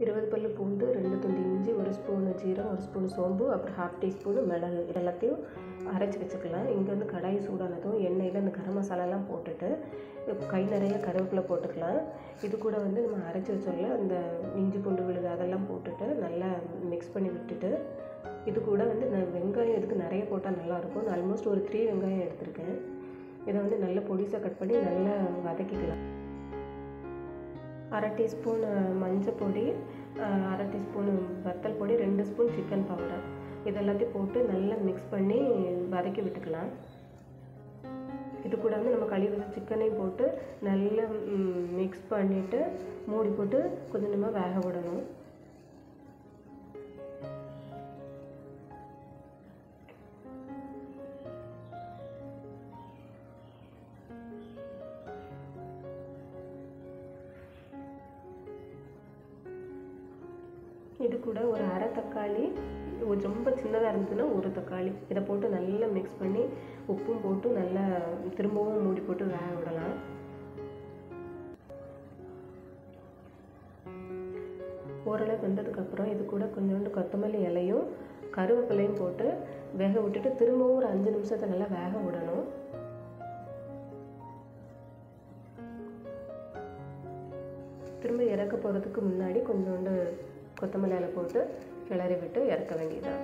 20 பல்லு பூண்டு, 2 துண்டு இஞ்சி, 1 ஸ்பூனு ஜீரகம், 1 ஸ்பூன் சோம்பு, அப்புறம் 1/2 டீஸ்பூனு மிளகு இது எல்லாத்தையும் அரைச்சி வச்சுக்கலாம். இங்கே வந்து கடாய் சூடானதும் எண்ணெயில் இந்த கரம் மசாலாலாம் போட்டுட்டு கை நிறைய கருவேப்பிலை போட்டுக்கலாம். இது கூட வந்து நம்ம அரைச்சி வச்சோம்ல அந்த இஞ்சி பூண்டு விழுது அதெல்லாம் போட்டுட்டு நல்லா மிக்ஸ் பண்ணி விட்டுட்டு இது கூட வந்து நான் வெங்காயம் இதுக்கு நிறைய போட்டால் நல்லாயிருக்கும். நான் ஆல்மோஸ்ட் ஒரு 3 வெங்காயம் எடுத்திருக்கேன். இதை வந்து நல்லா பொடிசாக கட் பண்ணி நல்லா வதக்கிக்கலாம். 1/2 டீஸ்பூன் மஞ்சள் பொடி, 1/2 டீஸ்பூன் வத்தல் பொடி, 2 ஸ்பூன் சிக்கன் பவுடர் இது எல்லாத்தையும் போட்டு நல்லா மிக்ஸ் பண்ணி வதக்கி விட்டுக்கலாம். இது கூட வந்து நம்ம கழுவி வச்ச சிக்கனையும் போட்டு நல்லா மிக்ஸ் பண்ணிவிட்டு மூடி போட்டு கொஞ்சம் நம்ம வேக விடணும். இது கூட ஒரு அரை தக்காளி, ரொம்ப சின்னதாக இருந்ததுன்னா ஒரு தக்காளி இதை போட்டு நல்லா மிக்ஸ் பண்ணி உப்பும் போட்டு நல்லா திரும்பவும் மூடி போட்டு வேக விடலாம். ஓரளவு வெந்ததுக்கப்புறம் இது கூட கொஞ்சோண்டு கொத்தமல்லி இலையும் கருவேப்பிலையும் போட்டு வேக விட்டுட்டு திரும்பவும் ஒரு 5 நிமிஷத்தை நல்லா வேக விடணும். திரும்ப இறக்க போகிறதுக்கு முன்னாடி கொஞ்சோண்டு கொத்தமல்லி இலை போட்டு கிளறி விட்டு இறக்க வேண்டியதான்.